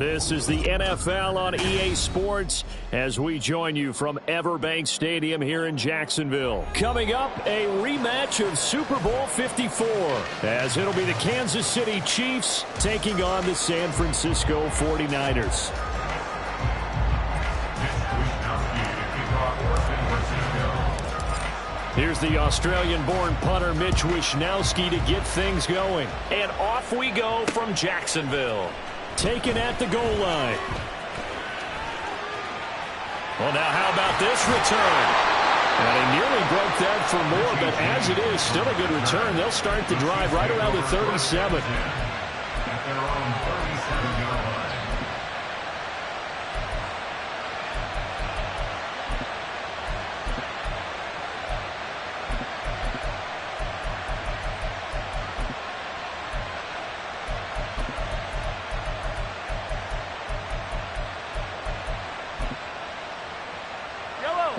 This is the NFL on EA Sports as we join you from Everbank Stadium here in Jacksonville. Coming up, a rematch of Super Bowl 54 as it'll be the Kansas City Chiefs taking on the San Francisco 49ers. Here's the Australian-born punter Mitch Wishnowsky to get things going. And off we go from Jacksonville. Taken at the goal line. Well, now how about this return? And he nearly broke that for more, but as it is, still a good return. They'll start the drive right around the 37. At their own 37-yard line.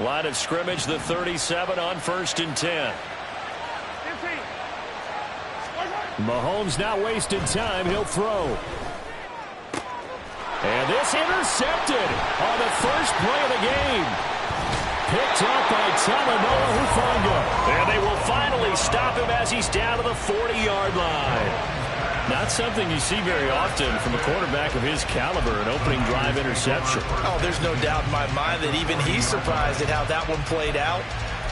Line of scrimmage, the 37 on 1st and 10. Mahomes not wasting time. He'll throw. And this intercepted on the first play of the game. Picked up by Talanoa Hufanga. And they will finally stop him as he's down to the 40-yard line. Not something you see very often from a quarterback of his caliber, an opening drive interception. Oh, there's no doubt in my mind that even he's surprised at how that one played out.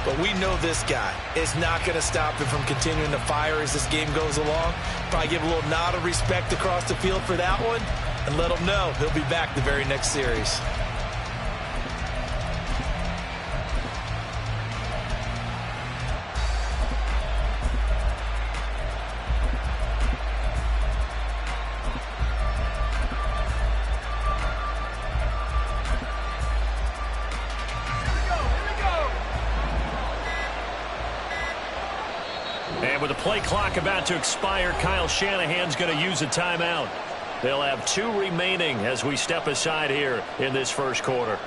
But we know this guy is not going to stop him from continuing to fire as this game goes along. Probably give a little nod of respect across the field for that one and let him know he'll be back the very next series. And with the play clock about to expire, Kyle Shanahan's going to use a timeout. They'll have 2 remaining as we step aside here in this first quarter.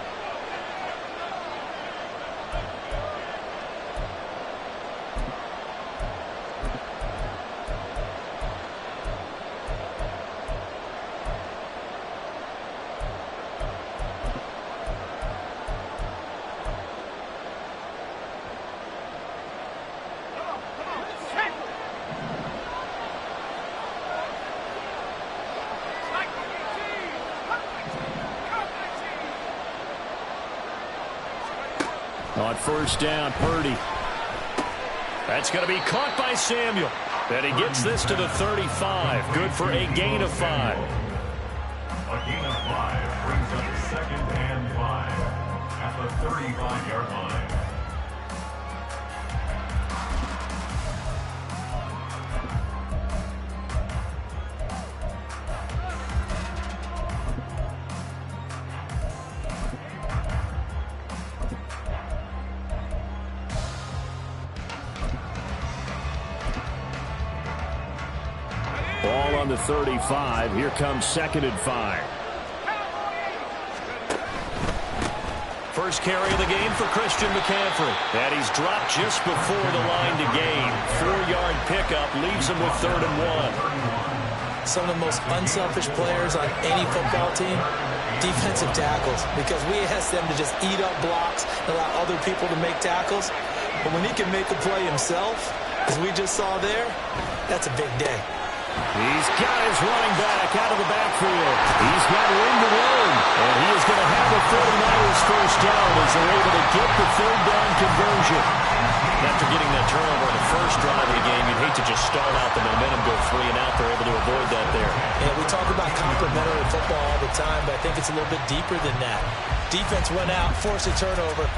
On first down, Purdy. That's going to be caught by Samuel. And he gets this to the 35. Good for a gain of 5. A gain of 5 brings up 2nd and 5 at the 35-yard line. Ball on the 35. Here comes 2nd and 5. First carry of the game for Christian McCaffrey. And he's dropped just before the line to gain. 4-yard pickup leaves him with 3rd and 1. Some of the most unselfish players on any football team, defensive tackles, because we ask them to just eat up blocks and allow other people to make tackles. But when he can make a play himself, as we just saw there, that's a big day. He's got his running back out of the backfield. He's got room to run. And he is going to have a 49ers first down as they're able to get the 3rd down conversion. After getting that turnover on the first drive of the game, you'd hate to just start out the momentum, go 3 and out. They're able to avoid that there. Yeah, we talk about complementary football all the time, but I think it's a little bit deeper than that. Defense went out, forced a turnover,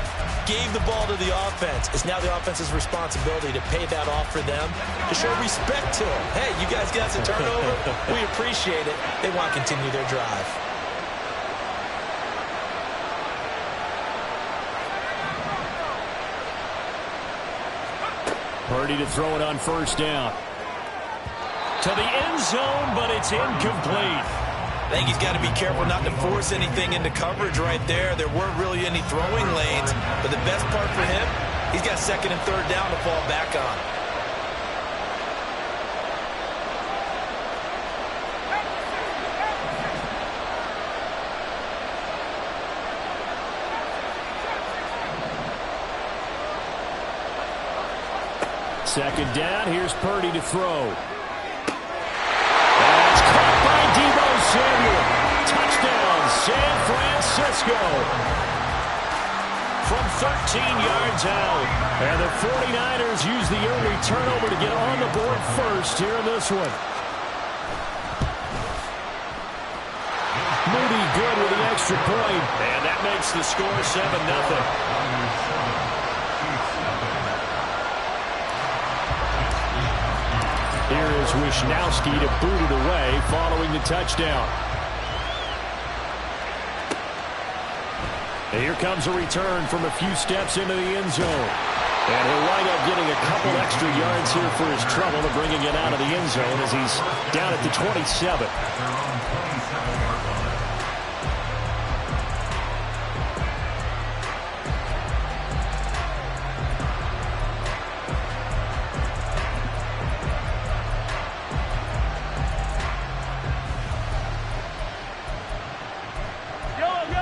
gave the ball to the offense. It's now the offense's responsibility to pay that off for them, to show respect to them. Hey, you guys got some turnover. We appreciate it. They want to continue their drive. Purdy to throw it on first down. To the end zone, but it's incomplete. I think he's got to be careful not to force anything into coverage right there. There weren't really any throwing lanes, but the best part for him, he's got 2nd and 3rd down to fall back on. Second down, here's Purdy to throw. That's caught by Deebo Samuel. Touchdown, San Francisco. From 13 yards out. And the 49ers use the early turnover to get on the board first here in this one. Moody good with the extra point. And that makes the score 7-0. Here is Wishnowski to boot it away following the touchdown. And here comes a return from a few steps into the end zone. And he'll wind up getting a couple extra yards here for his trouble to bringing it out of the end zone as he's down at the 27.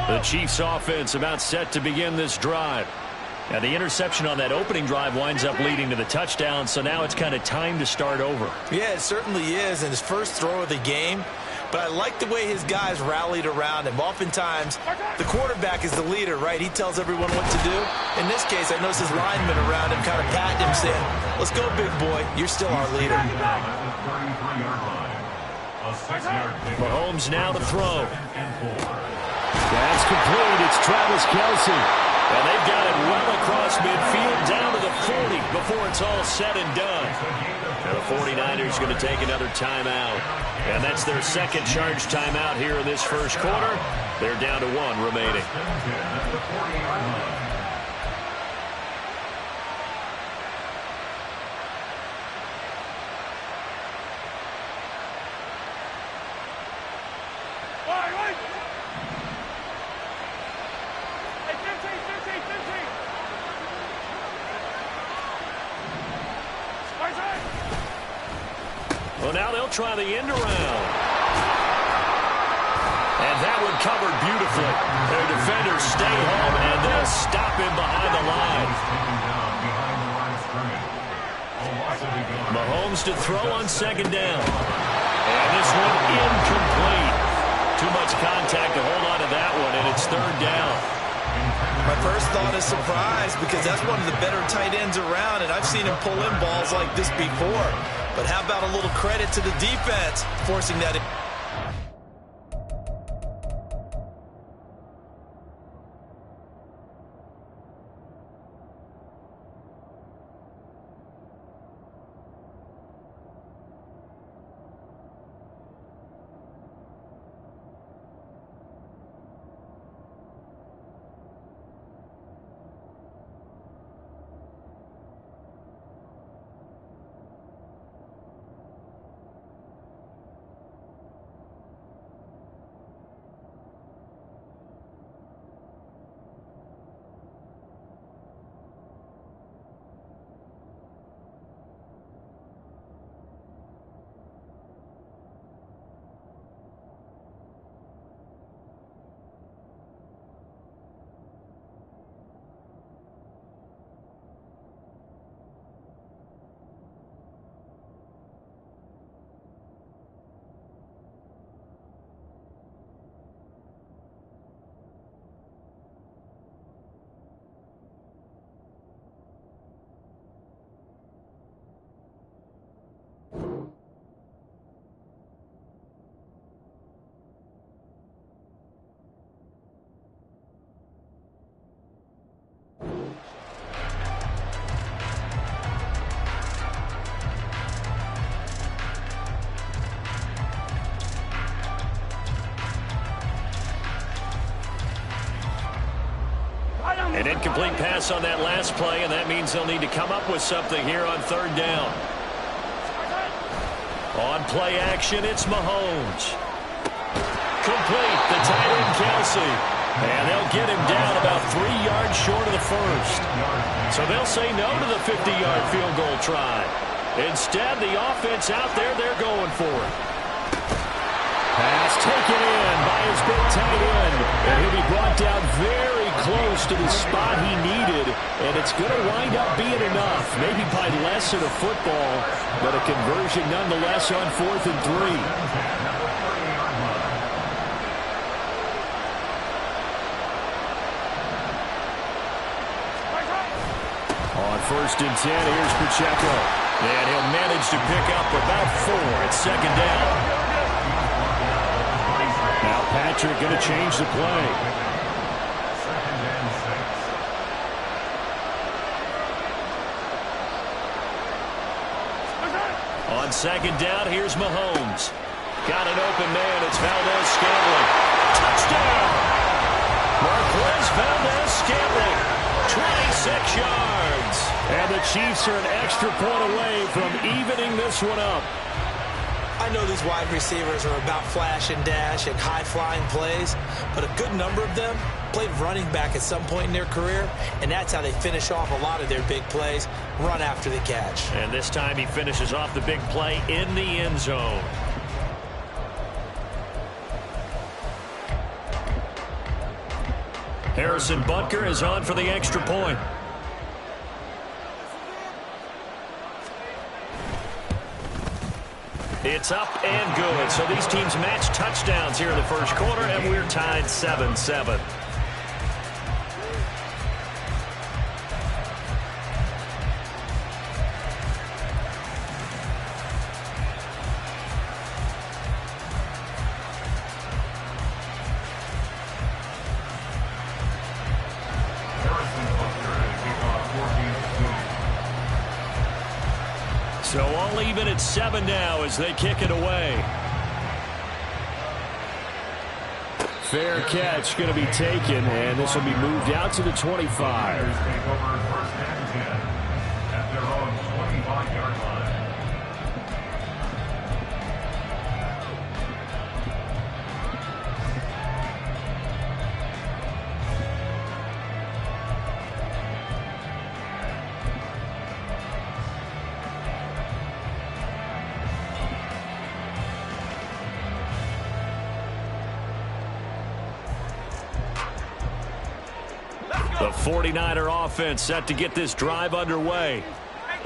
The Chiefs offense about set to begin this drive. Now the interception on that opening drive winds up leading to the touchdown, so now it's kind of time to start over. Yeah, it certainly is in his first throw of the game, but I like the way his guys rallied around him. Oftentimes, the quarterback is the leader, right? He tells everyone what to do. In this case, I noticed his linemen around him kind of patting him, saying, "Let's go, big boy. You're still our leader." Mahomes now to throw. That's complete. It's Travis Kelce. And they've got it well across midfield down to the 40 before it's all said and done. Now the 49ers going to take another timeout. And that's their second charge timeout here in this first quarter. They're down to one remaining. Well, now they'll try the end around. And that one covered beautifully. Their defenders stay home, and they'll stop him behind the line. Mahomes to throw on second down. And this one incomplete. Too much contact to hold on to that one, and it's third down. My first thought is surprise, because that's one of the better tight ends around, and I've seen him pull in balls like this before. But how about a little credit to the defense forcing that in? An incomplete pass on that last play, and that means they'll need to come up with something here on third down. On play action, it's Mahomes. Complete, the tight end Kelce. And they'll get him down about 3 yards short of the first. So they'll say no to the 50-yard field goal try. Instead, the offense out there, they're going for it. Pass taken in by his big tight end. And he'll be brought down very close to the spot he needed, and it's going to wind up being enough. Maybe by less than a football, but a conversion nonetheless on 4th and 3. On 1st and 10, here's Pacheco. And he'll manage to pick up about 4 at 2nd down. Now Patrick going to change the play. 2nd and 6. On 2nd down, here's Mahomes. Got an open man. It's Valdez-Scantling. Touchdown! Marquez Valdez-Scantling. 26 yards. And the Chiefs are an extra point away from evening this one up. I know these wide receivers are about flash and dash and high-flying plays, but a good number of them played running back at some point in their career, and that's how they finish off a lot of their big plays, run after the catch. And this time he finishes off the big play in the end zone. Harrison Butker is on for the extra point. It's up and good. So these teams match touchdowns here in the first quarter, and we're tied 7-7. So all even at 7 now as they kick it away. Fair catch going to be taken, and this will be moved out to the 25. Take over 1st and 10 at their own 25-yard line. The 49er offense set to get this drive underway.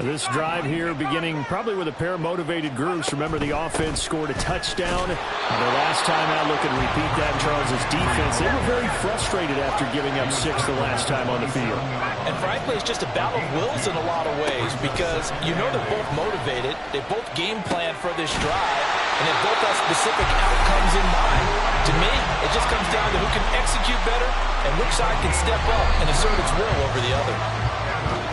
This drive here beginning probably with a pair of motivated groups. Remember, the offense scored a touchdown. The last time out, look and repeat that, Charles' defense. They were very frustrated after giving up 6 the last time on the field. And frankly, it's just a battle of wills in a lot of ways because you know they're both motivated. They both game plan for this drive, and they both have specific outcomes in mind. To me, it just comes down to who can execute better and which side can step up and assert its will over the other.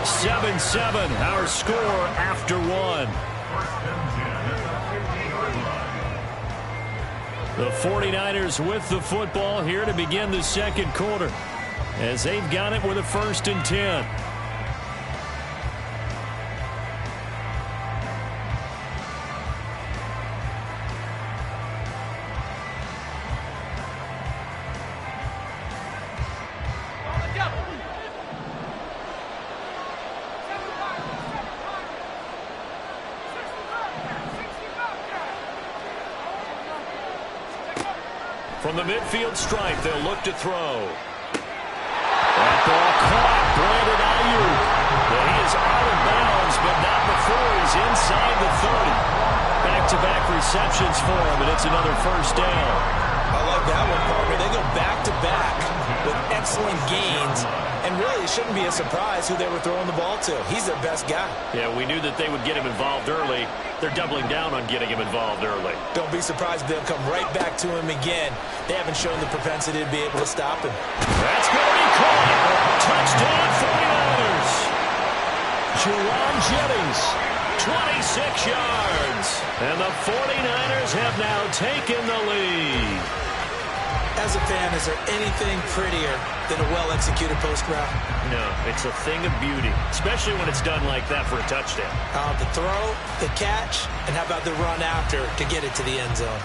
7-7, our score after 1. 1st and 10 at the 50-yard line. The 49ers with the football here to begin the second quarter as they've got it with a 1st and 10. From the midfield stripe, they'll look to throw. That ball caught. Brandon Ayuk. He is out of bounds, but not before he's inside the 30. Back-to-back receptions for him, and it's another 1st down. I like that one, Parker. They go back-to-back with excellent gains, and really it shouldn't be a surprise who they were throwing the ball to. He's their best guy. Yeah, we knew that they would get him involved early. They're doubling down on getting him involved early. Don't be surprised if they'll come right back to him again. They haven't shown the propensity to be able to stop him. That's going to be caught. Touchdown 49ers. Jerron Jennings, 26 yards. And the 49ers have now taken the lead. As a fan, is there anything prettier than a well-executed post route? No, it's a thing of beauty, especially when it's done like that for a touchdown. The throw, the catch, and how about the run after to get it to the end zone?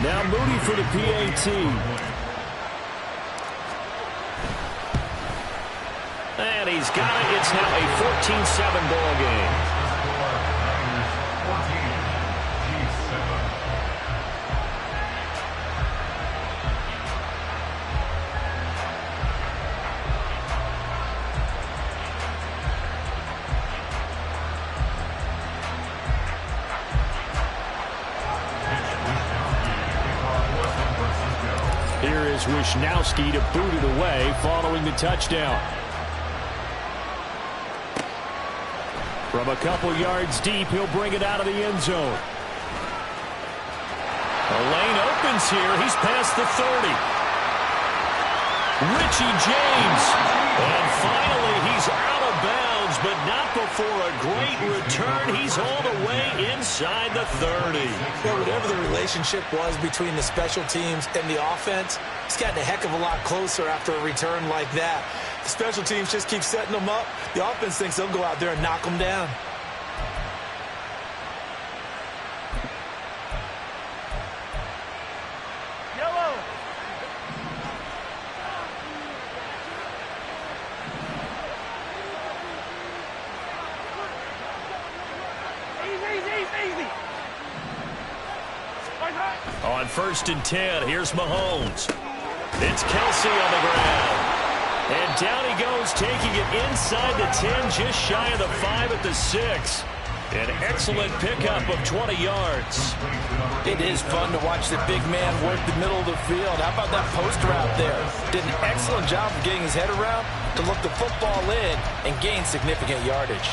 Now Moody for the PAT. And he's got it. It's now a 14-7 ball game. Here is Wisnowski to boot it away following the touchdown. From a couple yards deep, he'll bring it out of the end zone. The lane opens here. He's past the 30. Richie James. And finally, he's out of bounds, but not before a great return. He's hauled away inside the 30. Well, whatever the relationship was between the special teams and the offense, it's gotten a heck of a lot closer after a return like that. The special teams just keep setting them up. The offense thinks they'll go out there and knock them down. On 1st and 10, here's Mahomes. It's Kelsey on the ground. And down he goes, taking it inside the 10, just shy of the 5 at the 6. An excellent pickup of 20 yards. It is fun to watch the big man work the middle of the field. How about that post route there? Did an excellent job of getting his head around to look the football in and gain significant yardage.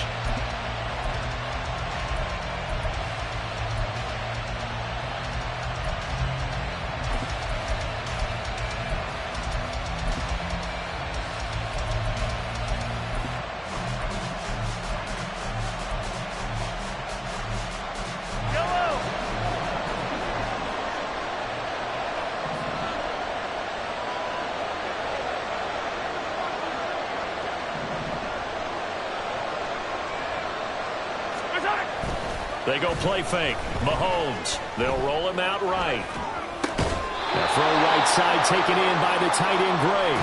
They go play fake. Mahomes. They'll roll him out right. The throw right side taken in by the tight end Gray.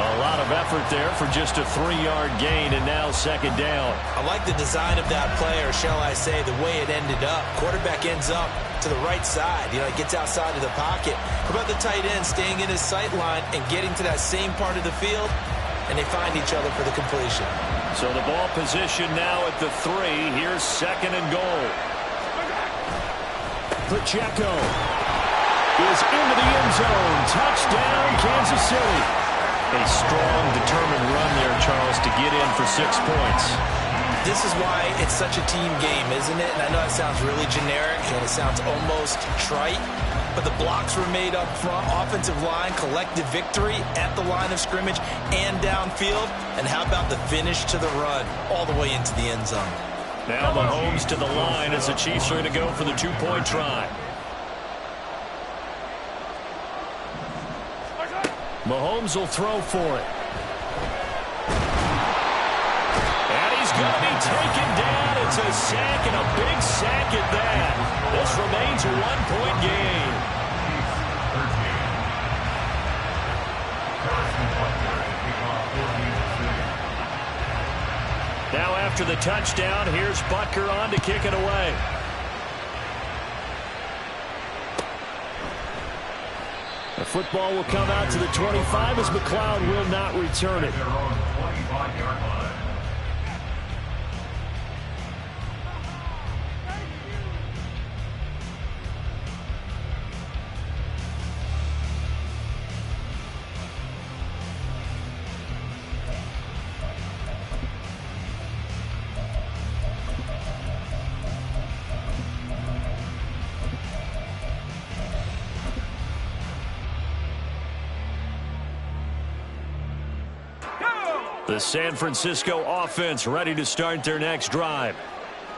A lot of effort there for just a 3-yard gain, and now 2nd down. I like the design of that play, or shall I say the way it ended up. Quarterback ends up to the right side. You know, he gets outside of the pocket. How about the tight end staying in his sight line and getting to that same part of the field, and they find each other for the completion. So the ball position now at the 3. Here's 2nd and goal. Pacheco is into the end zone. Touchdown, Kansas City. A strong, determined run there, Charles, to get in for 6 points. This is why it's such a team game, isn't it? And I know it sounds really generic and it sounds almost trite, but the blocks were made up front. Offensive line, collective victory at the line of scrimmage and downfield. And how about the finish to the run all the way into the end zone? Now Mahomes to the line as the Chiefs are going to go for the 2-point try. Mahomes will throw for it. And he's going to be taken down. It's a sack, and a big sack at that. This remains a 1-point game. Now after the touchdown, here's Butker on to kick it away. The football will come out to the 25 as McLeod will not return it. The San Francisco offense ready to start their next drive.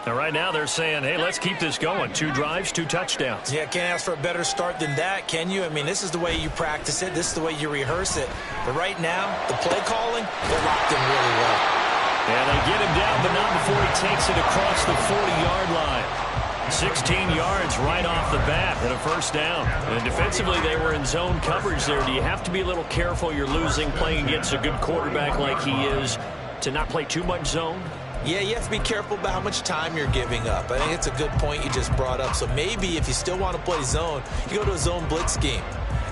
And right now they're saying, hey, let's keep this going. 2 drives, 2 touchdowns. Yeah, can't ask for a better start than that, can you? I mean, this is the way you practice it. This is the way you rehearse it. But right now, the play calling, they're locked in really well. And they get him down, but not before he takes it across the 40-yard line. 16 yards right off the bat and a 1st down. And defensively, they were in zone coverage there. Do you have to be a little careful? You're losing playing against a good quarterback like he is to not play too much zone? Yeah, you have to be careful about how much time you're giving up. I think it's a good point you just brought up. So maybe if you still want to play zone, you go to a zone blitz scheme.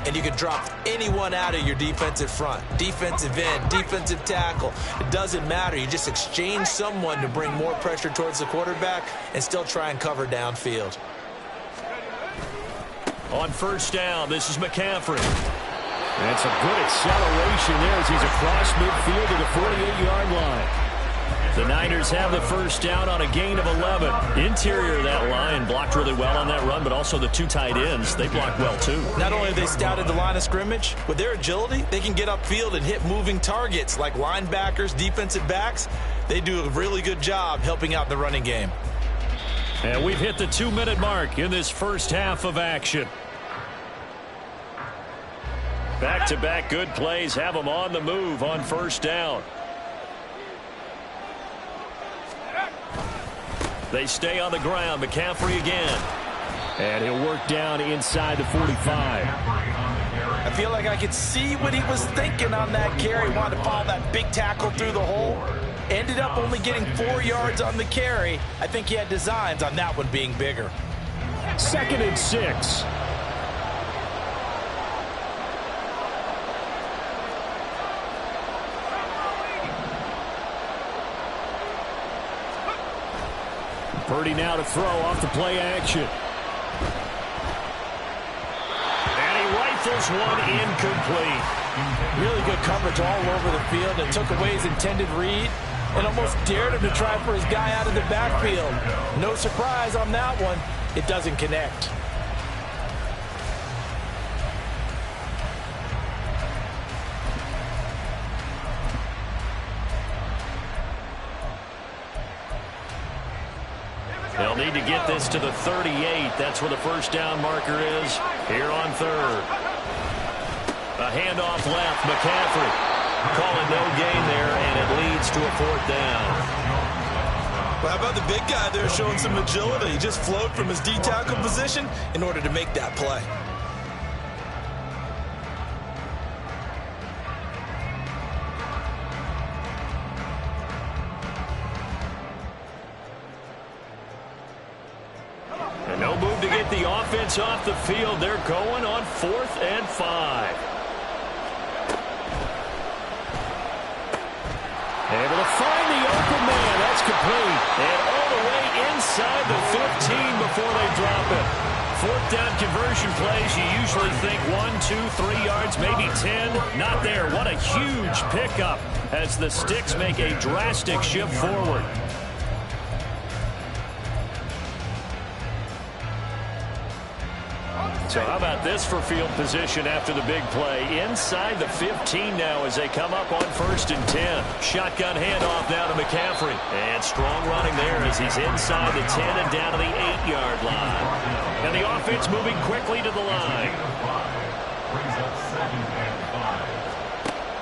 And you can drop anyone out of your defensive front. Defensive end, defensive tackle. It doesn't matter. You just exchange someone to bring more pressure towards the quarterback and still try and cover downfield. On 1st down, this is McCaffrey. And some good acceleration there as he's across midfield to the 48-yard line. The Niners have the first down on a gain of 11. Interior of that line blocked really well on that run, but also the two tight ends, they blocked well too. Not only have they scouted the line of scrimmage, with their agility, they can get upfield and hit moving targets like linebackers, defensive backs. They do a really good job helping out the running game. And we've hit the 2-minute mark in this first half of action. Back-to-back good plays have them on the move on first down. They stay on the ground. McCaffrey again. And he'll work down inside the 45. I feel like I could see what he was thinking on that carry. Wanted to follow that big tackle through the hole. Ended up only getting 4 yards on the carry. I think he had designs on that one being bigger. 2nd and 6. Purdy now to throw off the play action. And he rifles one incomplete. Really good coverage all over the field and took away his intended read and almost dared him to try for his guy out of the backfield. No surprise on that one. It doesn't connect. They'll need to get this to the 38. That's where the first down marker is here on 3rd. A handoff left. McCaffrey calling no gain there, and it leads to a 4th down. Well, how about the big guy there showing some agility? He just flowed from his D-tackle position in order to make that play. No move to get the offense off the field. They're going on 4th and 5. Able to find the open man. That's complete. And all the way inside the 15 before they drop it. 4th down conversion plays. You usually think 1, 2, 3 yards, maybe 10. Not there. What a huge pickup as the Sticks make a drastic shift forward. So how about this for field position after the big play? Inside the 15 now as they come up on 1st and 10. Shotgun handoff now to McCaffrey. And strong running there as he's inside the 10 and down to the 8-yard line. And the offense moving quickly to the line.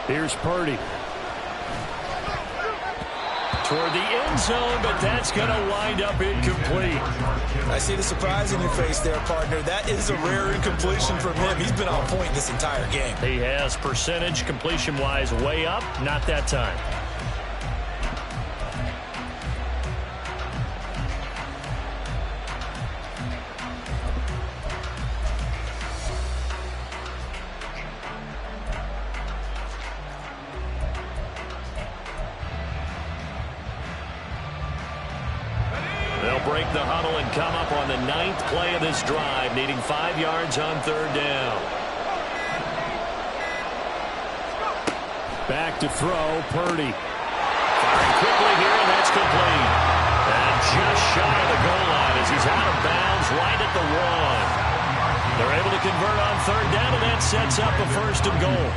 Here's Purdy. Toward the end zone, but that's going to wind up incomplete. I see the surprise in your face there, partner. That is a rare incompletion from him. He's been on point this entire game. He has percentage completion-wise way up, not that time. They'll break the huddle and come up on the 9th play of this drive, needing 5 yards on 3rd down. Back to throw, Purdy. Firing quickly here, and that's complete. And just shy of the goal line as he's out of bounds right at the 1. They're able to convert on 3rd down, and that sets up a 1st and goal.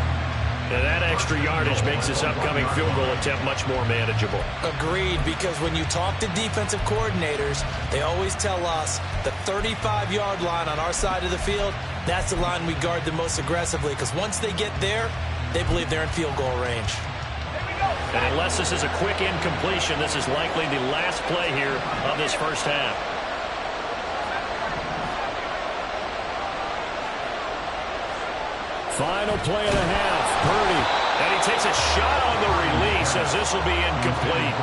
And that extra yardage makes this upcoming field goal attempt much more manageable. Agreed, because when you talk to defensive coordinators, they always tell us the 35-yard line on our side of the field, that's the line we guard the most aggressively, because once they get there, they believe they're in field goal range. And unless this is a quick incompletion, this is likely the last play here of this first half. Final play of the half, Purdy. And he takes a shot on the release as this will be incomplete.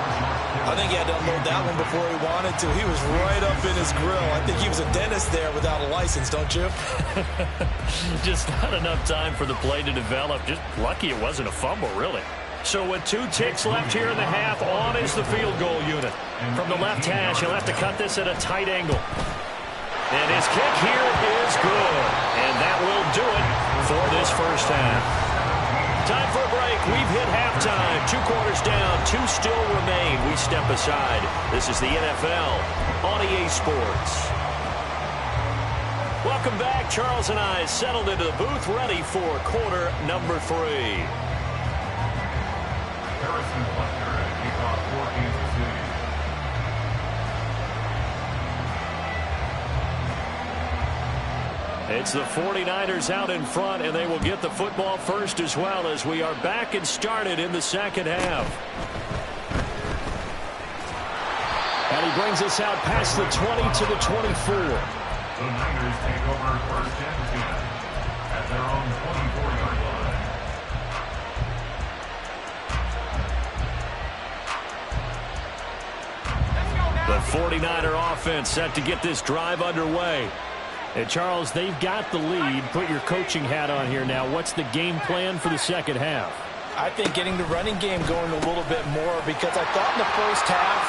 I think he had to unload that one before he wanted to. He was right up in his grill. I think he was a dentist there without a license, don't you? Just not enough time for the play to develop. Just lucky it wasn't a fumble, really. So with 2 ticks left here in the half, on is the field goal unit. From the left hash, he'll have to cut this at a tight angle. And his kick here is good. And that will do it for this first half. Time for a break. We've hit halftime. 2 quarters down. 2 still remain. We step aside. This is the NFL on EA Sports. Welcome back. Charles and I settled into the booth, ready for quarter number 3. Harrison Butker at kickoff for Kansas City. It's the 49ers out in front, and they will get the football first as well as we are back and started in the second half. And he brings us out past the 20 to the 24. The Niners take over first and 10 at their own 24-yard line. The 49er offense set to get this drive underway. And Charles, they've got the lead. Put your coaching hat on here now. What's the game plan for the second half? I think getting the running game going a little bit more, because I thought in the first half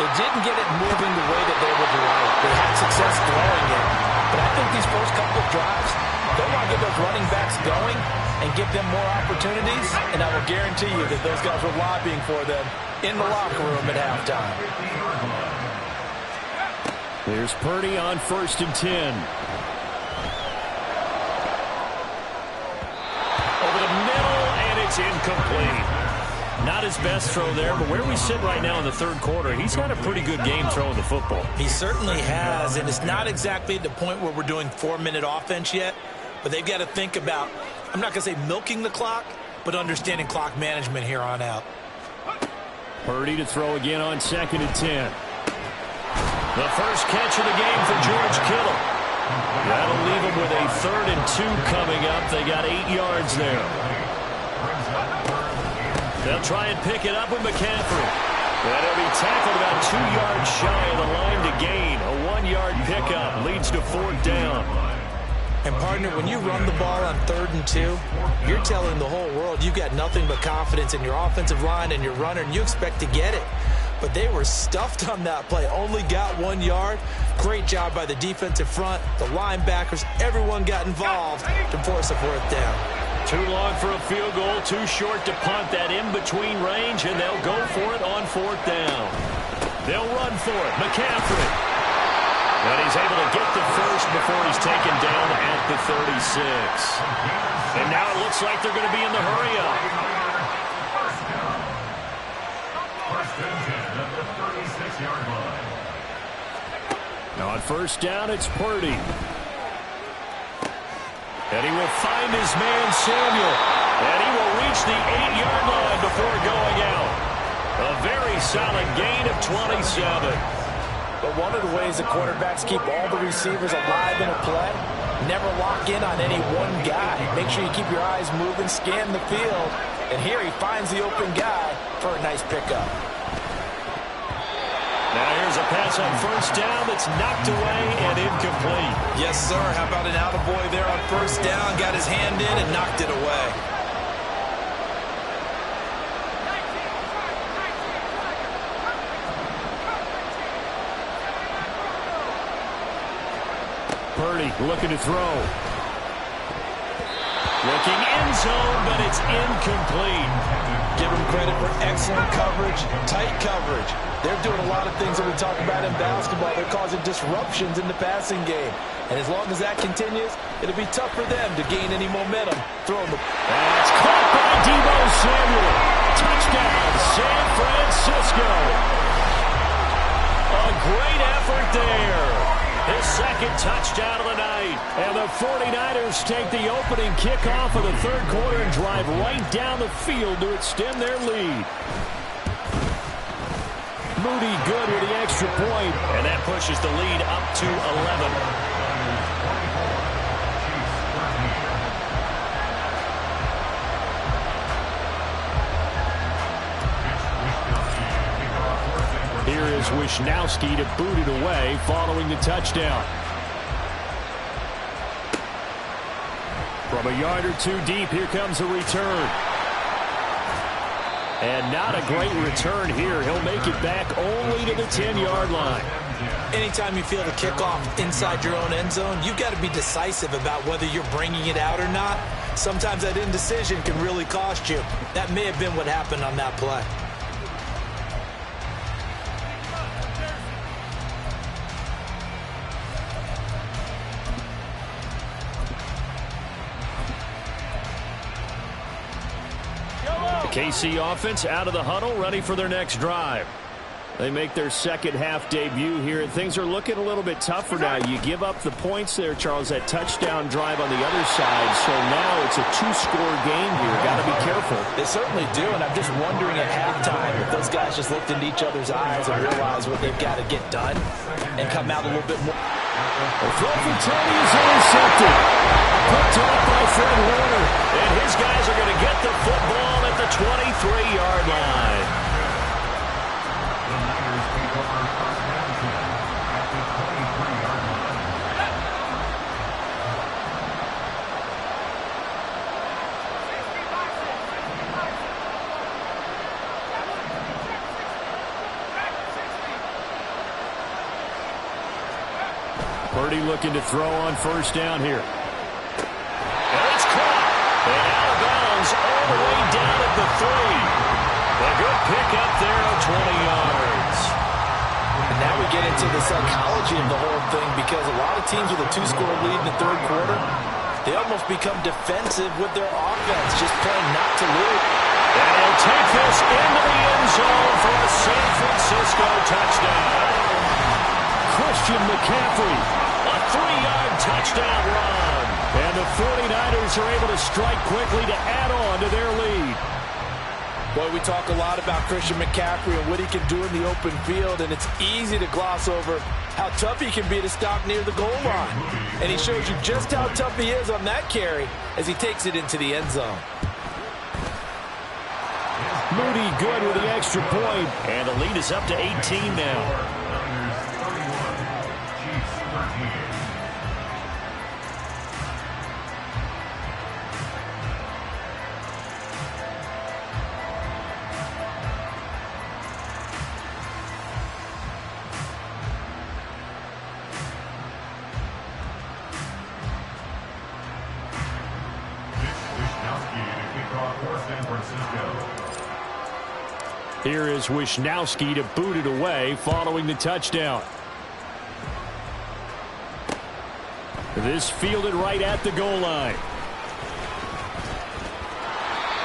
they didn't get it moving the way that they would like. They had success throwing it. But I think these first couple of drives, they want to get those running backs going and give them more opportunities. And I will guarantee you that those guys were lobbying for them in the locker room at halftime. There's Purdy on 1st and 10. Over the middle, and it's incomplete. Not his best throw there, but where we sit right now in the third quarter, he's had a pretty good game throwing the football. He certainly has, and it's not exactly at the point where we're doing 4-minute offense yet, but they've got to think about, I'm not going to say milking the clock, but understanding clock management here on out. Purdy to throw again on 2nd and 10. The first catch of the game for George Kittle. That'll leave them with a 3rd and 2 coming up. They got 8 yards there. They'll try and pick it up with McCaffrey. And he'll be tackled about 2 yards shy of the line to gain. A 1-yard pickup leads to 4th down. And, partner, when you run the ball on 3rd and 2, you're telling the whole world you've got nothing but confidence in your offensive line and your runner, and you expect to get it. But they were stuffed on that play. Only got 1 yard. Great job by the defensive front. The linebackers, everyone got involved to force a 4th down. Too long for a field goal. Too short to punt. That in-between range, and they'll go for it on 4th down. They'll run for it. McCaffrey. And he's able to get the first before he's taken down at the 36. And now it looks like they're going to be in the hurry-up. First and 10 at the 36-yard line. On 1st down, it's Purdy. And he will find his man, Samuel. And he will reach the 8-yard line before going out. A very solid gain of 27. But one of the ways the quarterbacks keep all the receivers alive in a play, never lock in on any one guy. Make sure you keep your eyes moving, scan the field. And here he finds the open guy for a nice pickup. Now here's a pass on 1st down that's knocked away and incomplete. Yes, sir. How about an attaboy there on 1st down? Got his hand in and knocked it away. Purdy looking to throw. Looking end zone, but it's incomplete. Give him credit for excellent coverage, tight coverage. They're doing a lot of things that we talk about in basketball. They're causing disruptions in the passing game. And as long as that continues, it'll be tough for them to gain any momentum. Throwing the... That's caught by Deebo Samuel. Touchdown, San Francisco. A great effort there. His 2nd touchdown of the night. And the 49ers take the opening kickoff of the 3rd quarter and drive right down the field to extend their lead. Moody good with the extra point. And that pushes the lead up to 11. Here is Wisnowski to boot it away following the touchdown. From a yard or 2 deep, here comes a return. And not a great return here. He'll make it back only to the 10-yard line. Anytime you feel the kickoff inside your own end zone, you've got to be decisive about whether you're bringing it out or not. Sometimes that indecision can really cost you. That may have been what happened on that play. The KC offense out of the huddle, ready for their next drive. They make their second half debut here. Things are looking a little bit tougher now. You give up the points there, Charles, that touchdown drive on the other side. So now it's a two-score game here. Got to be careful. They certainly do, and I'm just wondering at halftime if those guys just looked into each other's eyes and realized what they've got to get done and come out a little bit more. The throw for Tony is intercepted. Picked off by Fred Warner. And his guys are going to get the football at the 23-yard line. Purdy looking to throw on first down here. And it's caught. And out of bounds all the way down at the 3. A good pickup there of 20 yards. And now we get into the psychology of the whole thing, because a lot of teams with a two-score lead in the third quarter, they almost become defensive with their offense, just playing not to lose. And he'll take this into the end zone for a San Francisco touchdown. Christian McCaffrey, a 3-yard touchdown run. And the 49ers are able to strike quickly to add on to their lead. Boy, we talk a lot about Christian McCaffrey and what he can do in the open field, and it's easy to gloss over how tough he can be to stop near the goal line. And he shows you just how tough he is on that carry as he takes it into the end zone. Moody good with the extra point, and the lead is up to 18 now. Here is Wisnowski to boot it away following the touchdown. This fielded right at the goal line.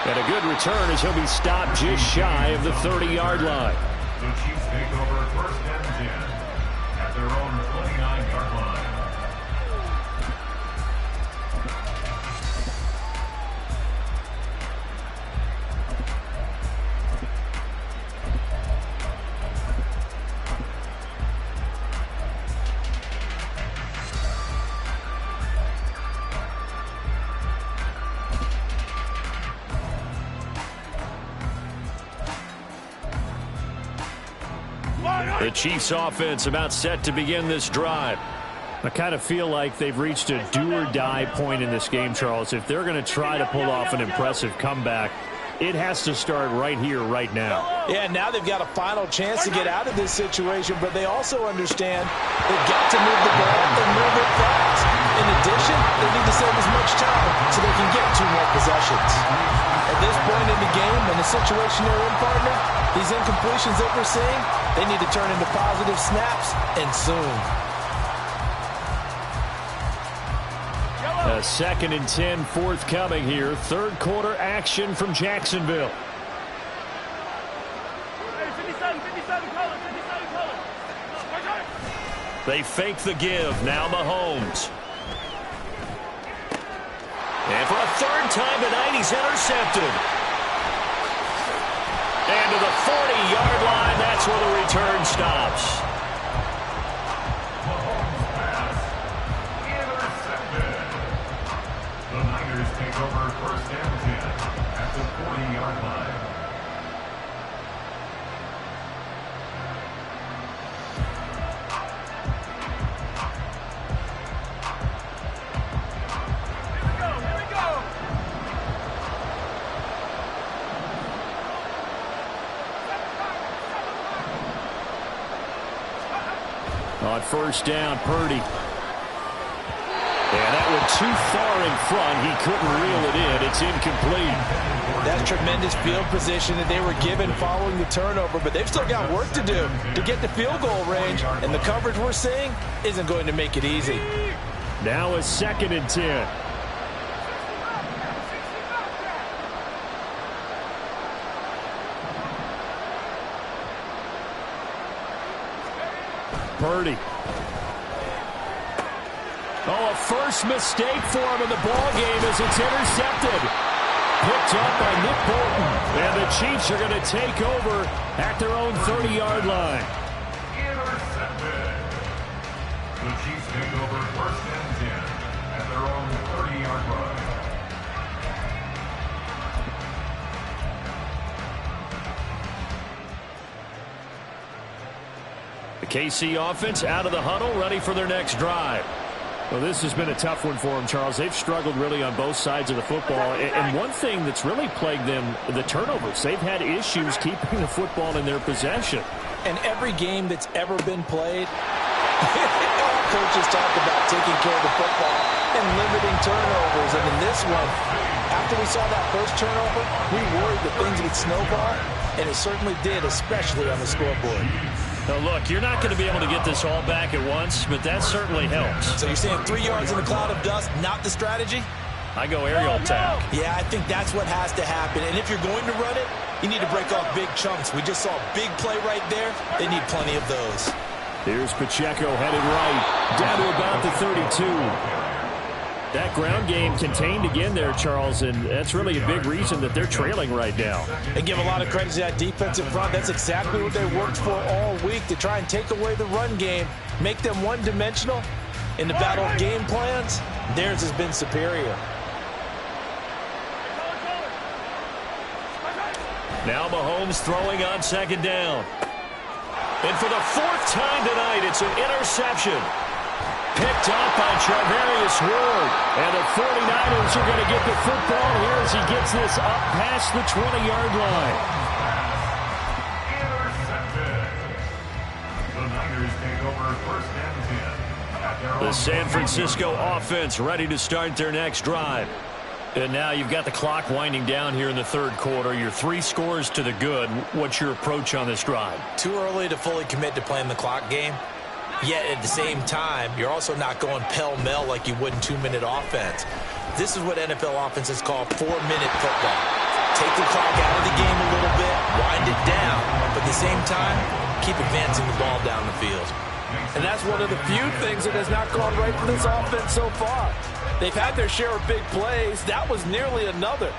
And a good return as he'll be stopped just shy of the 30-yard line. The Chiefs take over first and 10 at their own 29-yard line. The Chiefs offense about set to begin this drive. I kind of feel like they've reached a do-or-die point in this game, Charles. If they're going to try to pull off an impressive comeback, it has to start right here, right now. Yeah, now they've got a final chance to get out of this situation, but they also understand they've got to move the ball and move it fast. In addition, they need to save as much time so they can get 2 more possessions. At this point in the game, in the situation they're in, partner, these incompletions that we're seeing, they need to turn into positive snaps, and soon. A 2nd and 10 forthcoming here. Third quarter action from Jacksonville. They fake the give. Now Mahomes. And for a third time tonight, he's intercepted. And to the 40-yard line, that's where the return stops. The Niners take over first and 10 at the 40-yard line. On first down, Purdy. And that went too far in front. He couldn't reel it in. It's incomplete. That's tremendous field position that they were given following the turnover, but they've still got work to do to get the field goal range, and the coverage we're seeing isn't going to make it easy. Now a 2nd and 10. Purdy. Oh, a first mistake for him in the ball game as it's intercepted. Picked up by Nick Bolton. And the Chiefs are going to take over at their own 30-yard line. Intercepted. The Chiefs take over 1st and 10 at their own 30-yard line. The KC offense out of the huddle, ready for their next drive. Well, this has been a tough one for them, Charles. They've struggled really on both sides of the football. And one thing that's really plagued them, the turnovers. They've had issues keeping the football in their possession. And every game that's ever been played, all coaches talk about taking care of the football and limiting turnovers. And in this one, after we saw that first turnover, we worried that things would snowball. And it certainly did, especially on the scoreboard. Now, look, you're not going to be able to get this all back at once, but that certainly helps. So you're saying 3 yards in a cloud of dust, not the strategy? I go aerial attack. Yeah, I think that's what has to happen. And if you're going to run it, you need to break off big chunks. We just saw a big play right there. They need plenty of those. Here's Pacheco headed right, down to about the 32. That ground game contained again there, Charles, and that's really a big reason that they're trailing right now. And give a lot of credit to that defensive front. That's exactly what they worked for all week, to try and take away the run game, make them one-dimensional. In the battle of game plans, theirs has been superior. Now Mahomes throwing on 2nd down. And for the 4th time tonight, it's an interception. Picked up by Charvarius Ward. And the 49ers are going to get the football here as he gets this up past the 20-yard line. Intercepted. The Niners take over 1st and 10 at their own The San Francisco offense ready to start their next drive. And now you've got the clock winding down here in the 3rd quarter. You're 3 scores to the good. What's your approach on this drive? Too early to fully commit to playing the clock game. Yet at the same time, you're also not going pell-mell like you would in 2-minute offense. This is what NFL offenses call 4-minute football. Take the clock out of the game a little bit, wind it down, but at the same time, keep advancing the ball down the field. And that's one of the few things that has not gone right for this offense so far. They've had their share of big plays. That was nearly another.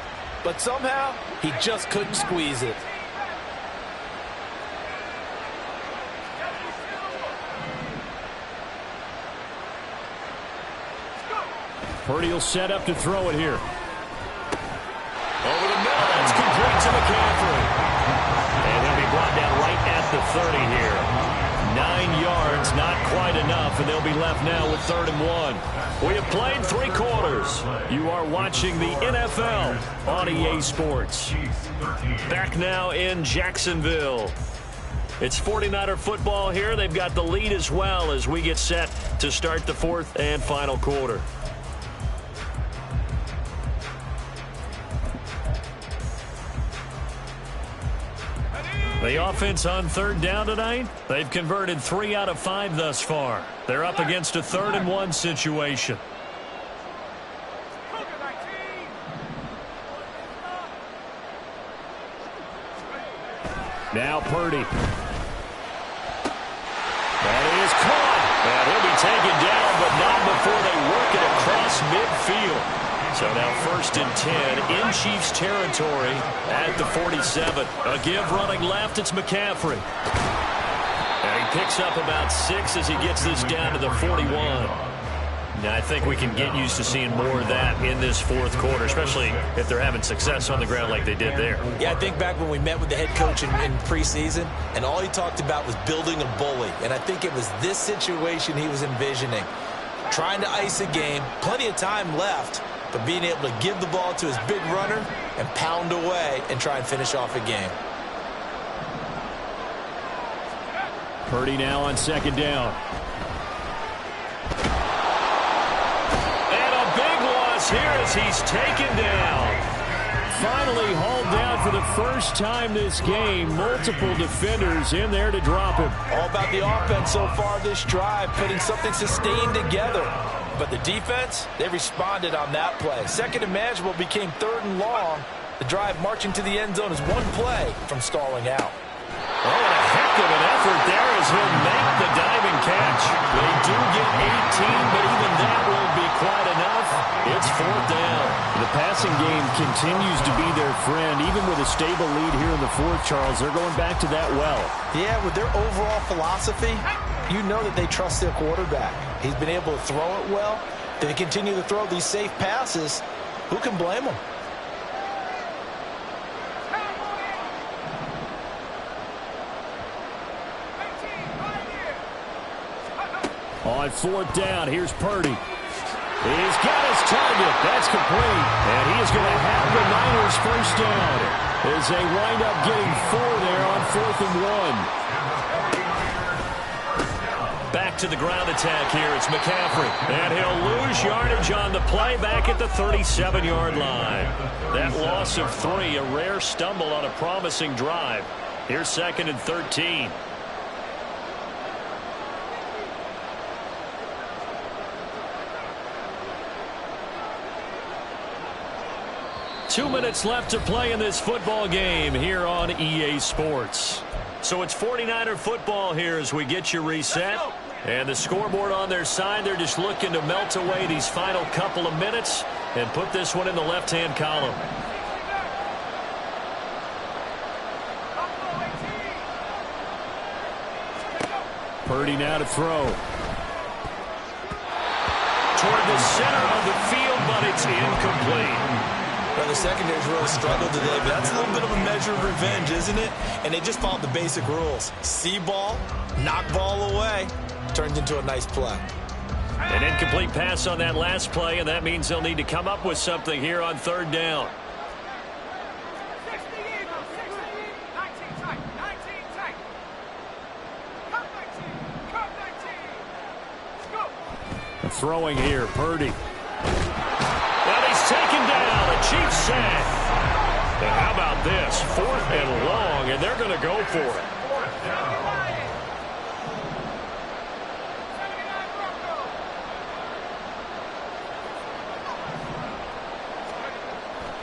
But somehow, he just couldn't squeeze it. Purdy will set up to throw it here. Over the middle, that's complete to McCaffrey. And he'll be brought down right at the 30 here. 9 yards, not quite enough, and they'll be left now with 3rd and 1. We have played 3 quarters. You are watching the NFL on EA Sports. Back now in Jacksonville. It's 49er football here. They've got the lead as well as we get set to start the 4th and final quarter. The offense on 3rd down tonight, they've converted 3 out of 5 thus far. They're up against a 3rd and 1 situation. Now Purdy. That is caught. And he'll be taken down, but not before they work it across midfield. So now 1st and 10 in Chiefs territory at the 47. A give running left, it's McCaffrey. And he picks up about 6 as he gets this down to the 41. Now I think we can get used to seeing more of that in this 4th quarter, especially if they're having success on the ground like they did there. Yeah, I think back when we met with the head coach in preseason, and all he talked about was building a bully. And I think it was this situation he was envisioning. Trying to ice a game, plenty of time left, but being able to give the ball to his big runner and pound away and try and finish off a game. Purdy now on second down. And a big loss here as he's taken down. Finally hauled down for the first time this game. Multiple defenders in there to drop him. All about the offense so far this drive, putting something sustained together. But the defense, they responded on that play. Second and manageable became third and long. The drive marching to the end zone is one play from stalling out. Oh, and a heck of an effort there as he'll make the diving catch. They do get 18, but even that won't be quite enough. It's fourth down. The passing game continues to be their friend. Even with a stable lead here in the fourth, Charles, they're going back to that well. Yeah, with their overall philosophy, you know that they trust their quarterback. He's been able to throw it well. They continue to throw these safe passes. Who can blame them? On fourth down, here's Purdy. He's got his target. That's complete. And he is going to have the Niners first down as they wind up getting 4 there on 4th and 1. Back to the ground attack here. It's McCaffrey. And he'll lose yardage on the play back at the 37-yard line. That loss of 3, a rare stumble on a promising drive. Here's 2nd and 13. Two minutes left to play in this football game here on EA Sports. So it's 49er football here as we get you reset. And the scoreboard on their side, they're just looking to melt away these final couple of minutes and put this one in the left-hand column. Purdy now to throw. Toward the center of the field, but it's incomplete. Well, the secondary's really struggled today, but that's a little bit of a measure of revenge, isn't it? And they just followed the basic rules. See ball, knock ball away. Turns into a nice play. An incomplete pass on that last play, and that means they'll need to come up with something here on third down. Throwing here, Purdy. Well, he's taken down. A Chiefs sack. And how about this? 4th and long, and they're going to go for it.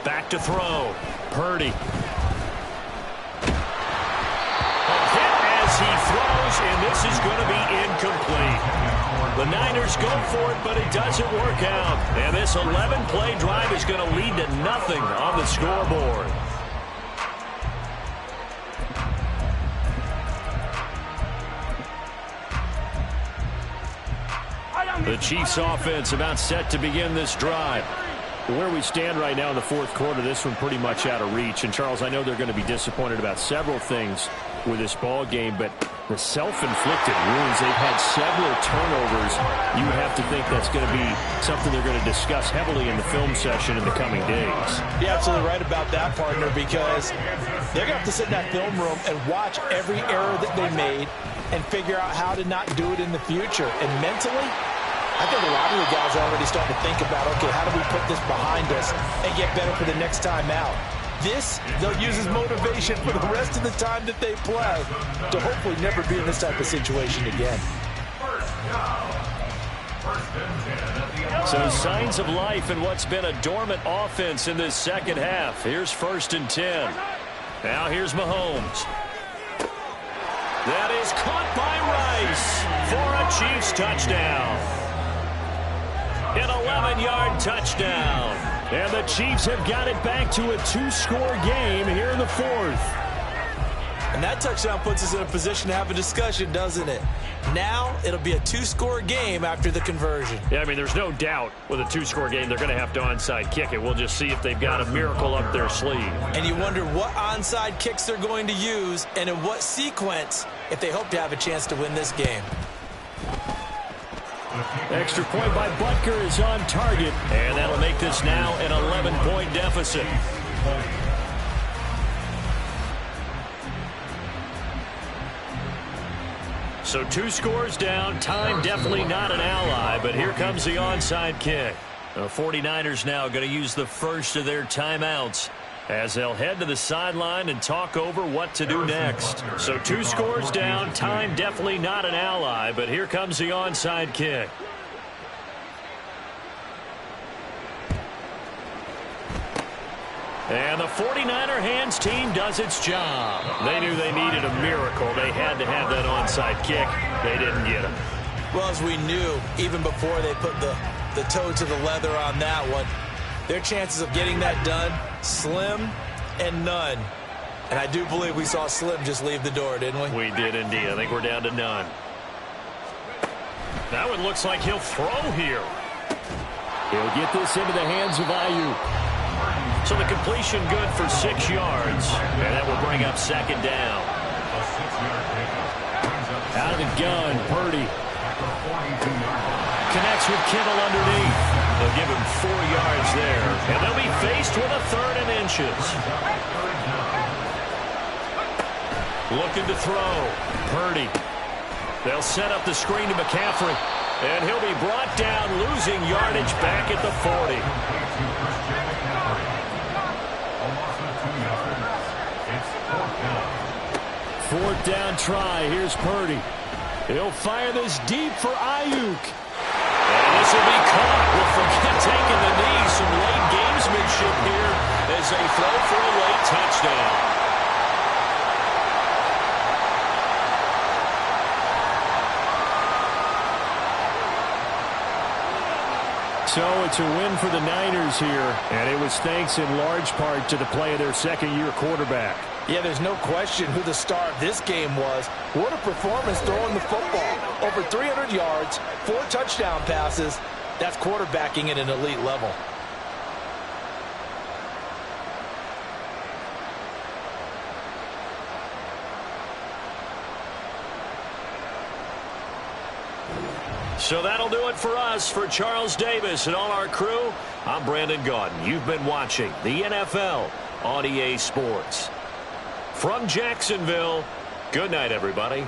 Back to throw. Purdy. A hit as he throws, and this is going to be incomplete. The Niners go for it, but it doesn't work out. And this 11-play drive is going to lead to nothing on the scoreboard. The Chiefs offense about set to begin this drive. Where we stand right now in the fourth quarter, this one pretty much out of reach. And, Charles, I know they're going to be disappointed about several things with this ball game, but the self-inflicted wounds, they've had several turnovers. You would have to think that's going to be something they're going to discuss heavily in the film session in the coming days. You're absolutely right about that, partner, because they're going to have to sit in that film room and watch every error that they made and figure out how to not do it in the future. And mentally, I think a lot of the guys are already starting to think about, okay, how do we put this behind us and get better for the next time out? This, they'll use as motivation for the rest of the time that they play to hopefully never be in this type of situation again. So signs of life in what's been a dormant offense in this second half. Here's 1st and 10. Now here's Mahomes. That is caught by Rice for a Chiefs touchdown. An 11-yard touchdown. And the Chiefs have got it back to a 2-score game here in the fourth. And that touchdown puts us in a position to have a discussion, doesn't it? Now it'll be a 2-score game after the conversion. Yeah, I mean, there's no doubt with a 2-score game they're going to have to onside kick it. We'll just see if they've got a miracle up their sleeve. And you wonder what onside kicks they're going to use and in what sequence if they hope to have a chance to win this game. Extra point by Butker is on target, and that'll make this now an 11-point deficit. So 2 scores down. Time definitely not an ally, but here comes the onside kick. The 49ers now going to use the first of their timeouts as they'll head to the sideline and talk over what to do next. So 2 scores down. Time definitely not an ally, but here comes the onside kick. And the 49er hands team does its job. They knew they needed a miracle. They had to have that onside kick. They didn't get it. Well, as we knew, even before they put the toe to the leather on that one, their chances of getting that done, slim and none. And I do believe we saw Slim just leave the door, didn't we? We did indeed. I think we're down to none. That one looks like he'll throw here. He'll get this into the hands of Ayuk. So the completion good for 6 yards. And that will bring up 2nd down. Out of the gun, Purdy. Connects with Kittle underneath. They'll give him 4 yards there. And they'll be faced with a 3rd and inches. Looking to throw. Purdy. They'll set up the screen to McCaffrey. And he'll be brought down, losing yardage back at the 40. 4th down try. Here's Purdy. He'll fire this deep for Ayuk. And this will be caught with forget taking the knee. Some late gamesmanship here as they throw for a late touchdown. So it's a win for the Niners here, and it was thanks in large part to the play of their 2nd-year quarterback. Yeah, there's no question who the star of this game was. What a performance throwing the football. Over 300 yards, 4 touchdown passes. That's quarterbacking at an elite level. So that'll do it for us. For Charles Davis and all our crew, I'm Brandon Gaudin. You've been watching the NFL on EA Sports. From Jacksonville, good night, everybody.